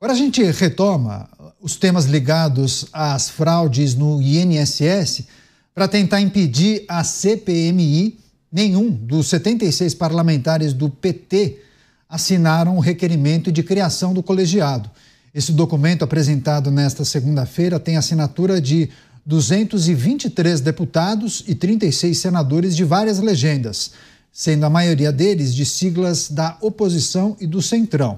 Agora a gente retoma os temas ligados às fraudes no INSS para tentar impedir a CPMI. Nenhum dos 76 parlamentares do PT assinaram o requerimento de criação do colegiado. Esse documento, apresentado nesta segunda-feira, tem assinatura de 223 deputados e 36 senadores de várias legendas, sendo a maioria deles de siglas da oposição e do Centrão.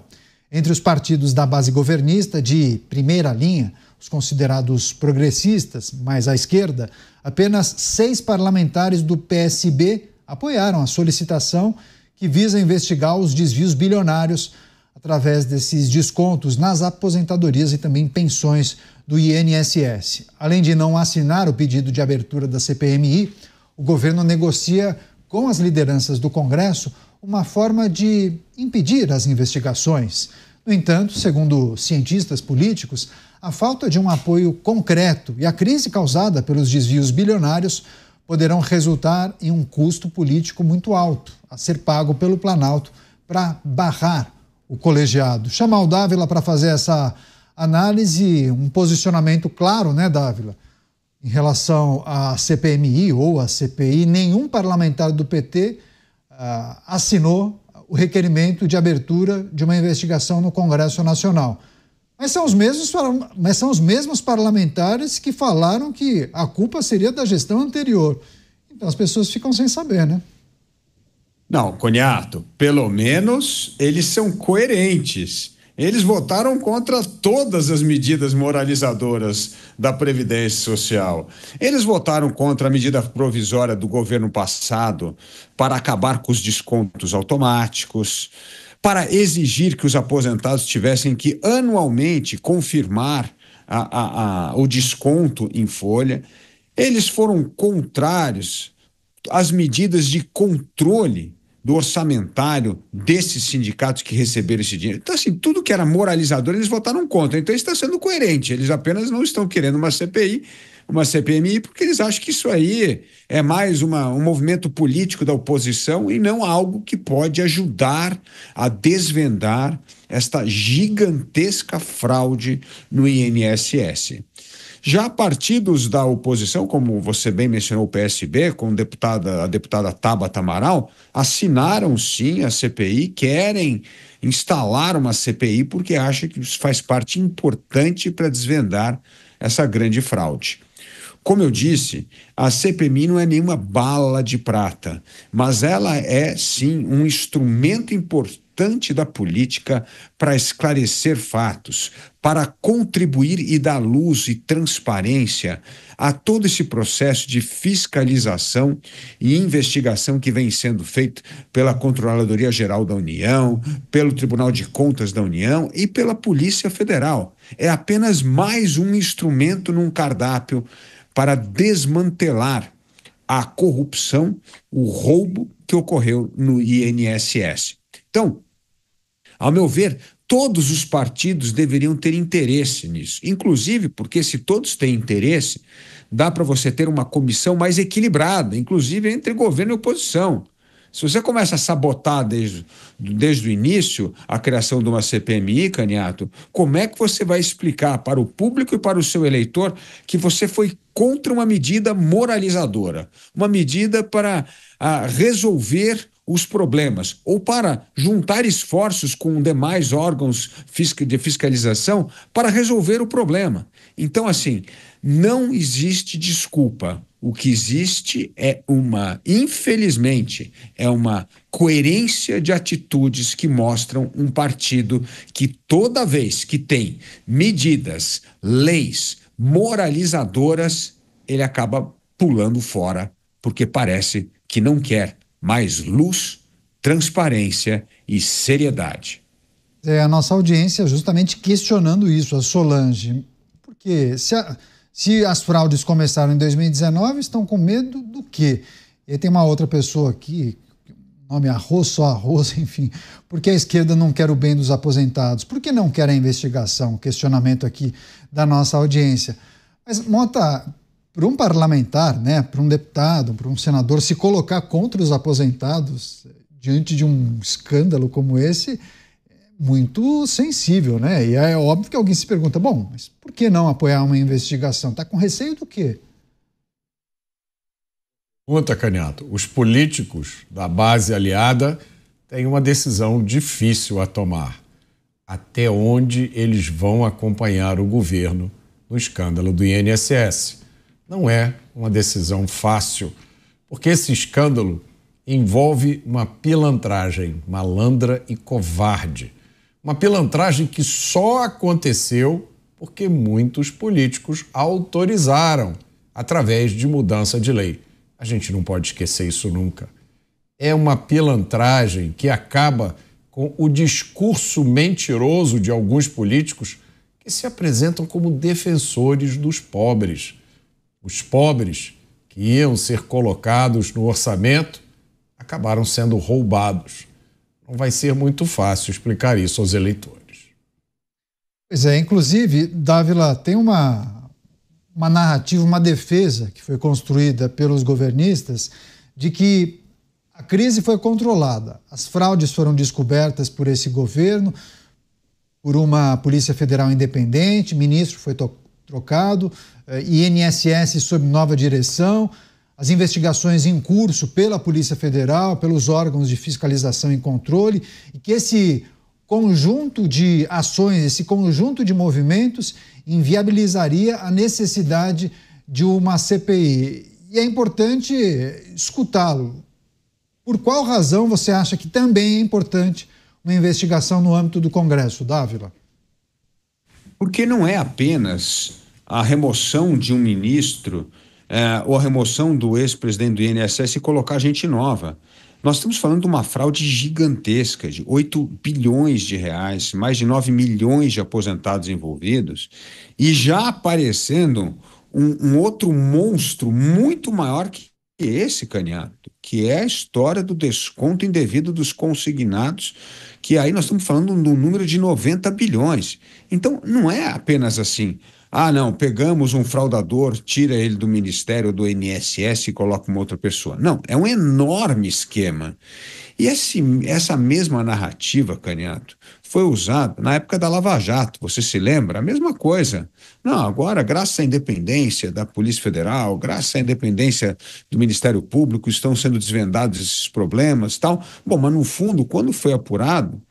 Entre os partidos da base governista de primeira linha, os considerados progressistas, mais à esquerda, apenas 6 parlamentares do PSB apoiaram a solicitação que visa investigar os desvios bilionários através desses descontos nas aposentadorias e também pensões do INSS. Além de não assinar o pedido de abertura da CPMI, o governo negocia com as lideranças do Congresso uma forma de impedir as investigações. No entanto, segundo cientistas políticos, a falta de um apoio concreto e a crise causada pelos desvios bilionários poderão resultar em um custo político muito alto a ser pago pelo Planalto para barrar o colegiado. Chamar o Dávila para fazer essa análise, um posicionamento claro, né, Dávila? Em relação à CPMI ou à CPI, nenhum parlamentar do PT assinou o requerimento de abertura de uma investigação no Congresso Nacional. Mas são os mesmos parlamentares que falaram que a culpa seria da gestão anterior. Então as pessoas ficam sem saber, né? Não, Coniato, pelo menos eles são coerentes. Eles votaram contra todas as medidas moralizadoras da Previdência Social. Eles votaram contra a medida provisória do governo passado para acabar com os descontos automáticos, para exigir que os aposentados tivessem que anualmente confirmar o desconto em folha. Eles foram contrários às medidas de controle do orçamentário desses sindicatos que receberam esse dinheiro. Então, assim, tudo que era moralizador, eles votaram contra. Então, está sendo coerente. Eles apenas não estão querendo uma CPI, uma CPMI, porque eles acham que isso aí é mais um movimento político da oposição e não algo que pode ajudar a desvendar esta gigantesca fraude no INSS. Já partidos da oposição, como você bem mencionou, o PSB, com a deputada Tabata Amaral, assinaram sim a CPI, querem instalar uma CPI porque acham que isso faz parte importante para desvendar essa grande fraude. Como eu disse, a CPMI não é nenhuma bala de prata, mas ela é sim um instrumento importante da política para esclarecer fatos, para contribuir e dar luz e transparência a todo esse processo de fiscalização e investigação que vem sendo feito pela Controladoria Geral da União, pelo Tribunal de Contas da União e pela Polícia Federal. É apenas mais um instrumento num cardápio para desmantelar a corrupção, o roubo que ocorreu no INSS. Então, ao meu ver, todos os partidos deveriam ter interesse nisso, inclusive porque se todos têm interesse, dá para você ter uma comissão mais equilibrada, inclusive entre governo e oposição. Se você começa a sabotar desde o início a criação de uma CPMI, Caniato, como é que você vai explicar para o público e para o seu eleitor que você foi contra uma medida moralizadora, uma medida para resolver os problemas ou para juntar esforços com demais órgãos de fiscalização para resolver o problema? Então, assim, não existe desculpa. O que existe infelizmente, é uma coerência de atitudes que mostram um partido que toda vez que tem medidas, leis moralizadoras, ele acaba pulando fora, porque parece que não quer mais luz, transparência e seriedade. É a nossa audiência justamente questionando isso, a Solange, porque se as fraudes começaram em 2019, estão com medo do quê? E tem uma outra pessoa aqui, nome Arroz, só Arroz, enfim, porque a esquerda não quer o bem dos aposentados, por que não quer a investigação? Questionamento aqui da nossa audiência. Mas, Mota, para um parlamentar, né, para um deputado, para um senador se colocar contra os aposentados diante de um escândalo como esse, muito sensível, né? E é óbvio que alguém se pergunta, bom, mas por que não apoiar uma investigação? Está com receio do quê? Pergunta, Canhato. Os políticos da base aliada têm uma decisão difícil a tomar. Até onde eles vão acompanhar o governo no escândalo do INSS? Não é uma decisão fácil, porque esse escândalo envolve uma pilantragem malandra e covarde. Uma pilantragem que só aconteceu porque muitos políticos autorizaram através de mudança de lei. A gente não pode esquecer isso nunca. É uma pilantragem que acaba com o discurso mentiroso de alguns políticos que se apresentam como defensores dos pobres. Os pobres que iam ser colocados no orçamento acabaram sendo roubados. Não vai ser muito fácil explicar isso aos eleitores. Pois é, inclusive, Dávila, tem uma narrativa, uma defesa que foi construída pelos governistas de que a crise foi controlada, as fraudes foram descobertas por esse governo, por uma Polícia Federal independente, ministro foi trocado, INSS sob nova direção, as investigações em curso pela Polícia Federal, pelos órgãos de fiscalização e controle, e que esse conjunto de ações, esse conjunto de movimentos inviabilizaria a necessidade de uma CPI. E é importante escutá-lo. Por qual razão você acha que também é importante uma investigação no âmbito do Congresso, Dávila? Porque não é apenas a remoção de um ministro ou a remoção do ex-presidente do INSS e colocar gente nova. Nós estamos falando de uma fraude gigantesca, de 8 bilhões de reais, mais de 9 milhões de aposentados envolvidos, e já aparecendo um outro monstro muito maior que esse, Canhato, que é a história do desconto indevido dos consignados, que aí nós estamos falando do número de 90 bilhões. Então, não é apenas assim, não, pegamos um fraudador, tira ele do Ministério do INSS e coloca uma outra pessoa. Não, é um enorme esquema. E essa mesma narrativa, Canhato, foi usada na época da Lava Jato, você se lembra? A mesma coisa. Não, agora, graças à independência da Polícia Federal, graças à independência do Ministério Público, estão sendo desvendados esses problemas e tal. Bom, mas no fundo, quando foi apurado,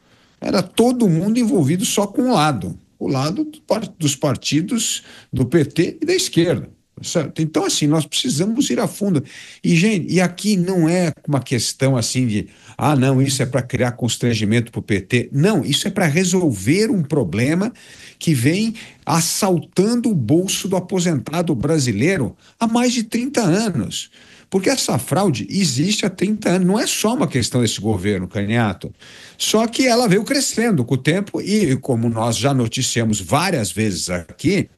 era todo mundo envolvido só com um lado. O lado dos partidos do PT e da esquerda. Certo? Então, assim, nós precisamos ir a fundo. E, gente, aqui não é uma questão assim de, não, isso é para criar constrangimento para o PT. Não, isso é para resolver um problema que vem assaltando o bolso do aposentado brasileiro há mais de 30 anos. Porque essa fraude existe há 30 anos, não é só uma questão desse governo, Canhato. Só que ela veio crescendo com o tempo e, como nós já noticiamos várias vezes aqui,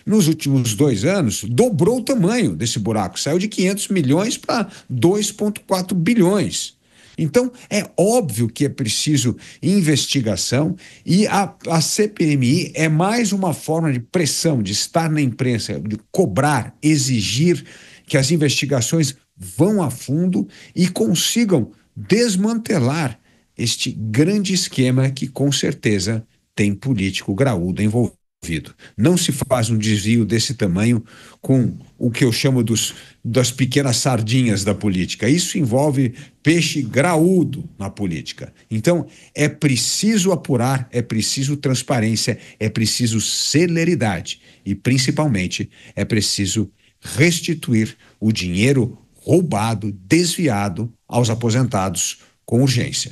nos últimos 2 anos, dobrou o tamanho desse buraco, saiu de 500 milhões para 2,4 bilhões. Então, é óbvio que é preciso investigação e a CPMI é mais uma forma de pressão, de estar na imprensa, de cobrar, exigir que as investigações vão a fundo e consigam desmantelar este grande esquema que, com certeza, tem político graúdo envolvido. Não se faz um desvio desse tamanho com o que eu chamo das pequenas sardinhas da política. Isso envolve peixe graúdo na política. Então, é preciso apurar, é preciso transparência, é preciso celeridade e, principalmente, é preciso restituir o dinheiro roubado, desviado aos aposentados com urgência.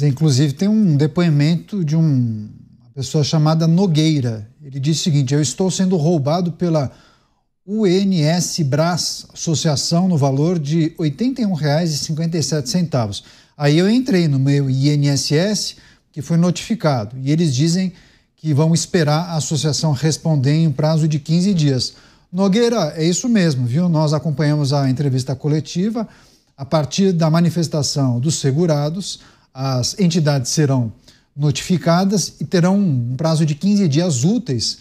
Inclusive, tem um depoimento de uma pessoa chamada Nogueira. Ele diz o seguinte: eu estou sendo roubado pela UNS Brás, associação, no valor de R$ 81,57. Aí eu entrei no meu INSS, que foi notificado, e eles dizem que vão esperar a associação responder em prazo de 15 dias. Nogueira, é isso mesmo, viu? Nós acompanhamos a entrevista coletiva. A partir da manifestação dos segurados, as entidades serão notificadas e terão um prazo de 15 dias úteis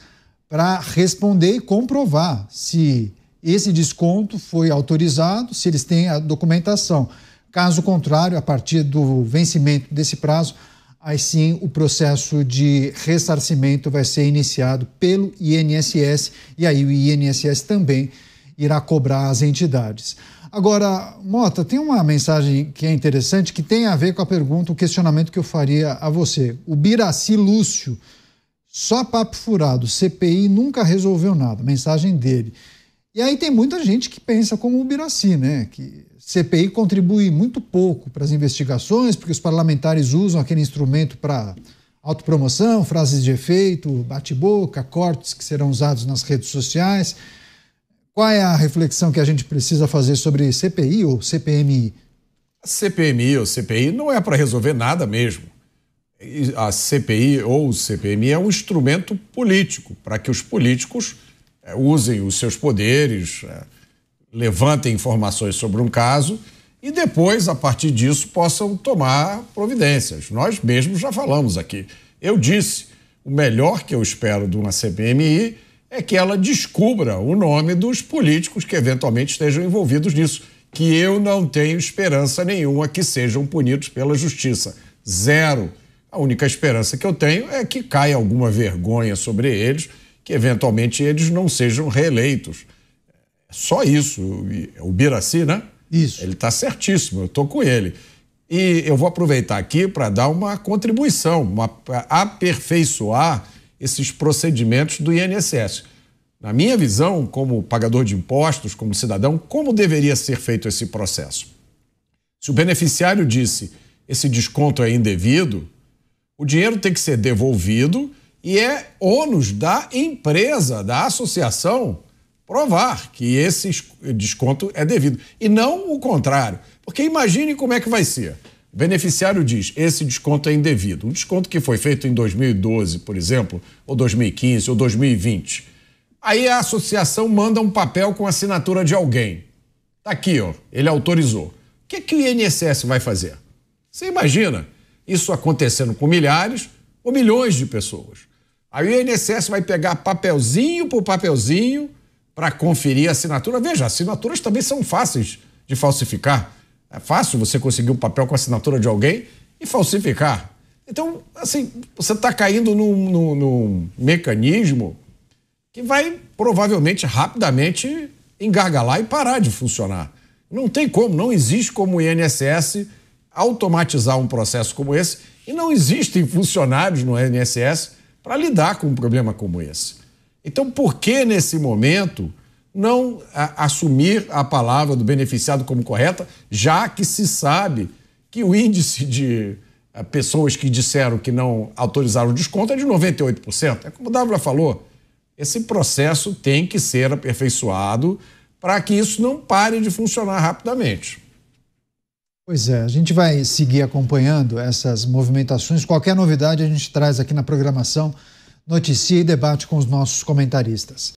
para responder e comprovar se esse desconto foi autorizado, se eles têm a documentação. Caso contrário, a partir do vencimento desse prazo, aí sim o processo de ressarcimento vai ser iniciado pelo INSS e aí o INSS também irá cobrar as entidades. Agora, Mota, tem uma mensagem que é interessante que tem a ver com a pergunta, o questionamento que eu faria a você. O Biraci Lúcio, só papo furado, CPI nunca resolveu nada, mensagem dele. E aí tem muita gente que pensa como o Biraci, né? Que CPI contribui muito pouco para as investigações, porque os parlamentares usam aquele instrumento para autopromoção, frases de efeito, bate-boca, cortes que serão usados nas redes sociais. Qual é a reflexão que a gente precisa fazer sobre CPI ou CPMI? A CPMI ou CPI não é para resolver nada mesmo. A CPI ou CPMI é um instrumento político para que os políticos usem os seus poderes, levantem informações sobre um caso e depois, a partir disso, possam tomar providências. Nós mesmos já falamos aqui. Eu disse, o melhor que eu espero de uma CPMI é que ela descubra o nome dos políticos que eventualmente estejam envolvidos nisso, que eu não tenho esperança nenhuma que sejam punidos pela justiça. Zero. A única esperança que eu tenho é que caia alguma vergonha sobre eles, que eventualmente eles não sejam reeleitos. Só isso. O Biraci, né? Isso. Ele está certíssimo, eu estou com ele. E eu vou aproveitar aqui para dar uma contribuição, para aperfeiçoar esses procedimentos do INSS. Na minha visão, como pagador de impostos, como cidadão, como deveria ser feito esse processo? Se o beneficiário disse esse desconto é indevido, o dinheiro tem que ser devolvido e é ônus da empresa, da associação, provar que esse desconto é devido. E não o contrário. Porque imagine como é que vai ser. O beneficiário diz, esse desconto é indevido. Um desconto que foi feito em 2012, por exemplo, ou 2015, ou 2020. Aí a associação manda um papel com a assinatura de alguém. Tá aqui, ó, ele autorizou. O que o INSS vai fazer? Você imagina isso acontecendo com milhares ou milhões de pessoas. Aí o INSS vai pegar papelzinho por papelzinho para conferir a assinatura. Veja, assinaturas também são fáceis de falsificar. É fácil você conseguir um papel com a assinatura de alguém e falsificar. Então, assim, você está caindo num mecanismo que vai provavelmente, rapidamente, engargalar e parar de funcionar. Não tem como, não existe como o INSS automatizar um processo como esse e não existem funcionários no INSS para lidar com um problema como esse. Então, por que nesse momento não assumir a palavra do beneficiado como correta, já que se sabe que o índice de pessoas que disseram que não autorizaram o desconto é de 98%? É como o Dávila falou, esse processo tem que ser aperfeiçoado para que isso não pare de funcionar rapidamente. Pois é, a gente vai seguir acompanhando essas movimentações. Qualquer novidade a gente traz aqui na programação, noticia e debate com os nossos comentaristas.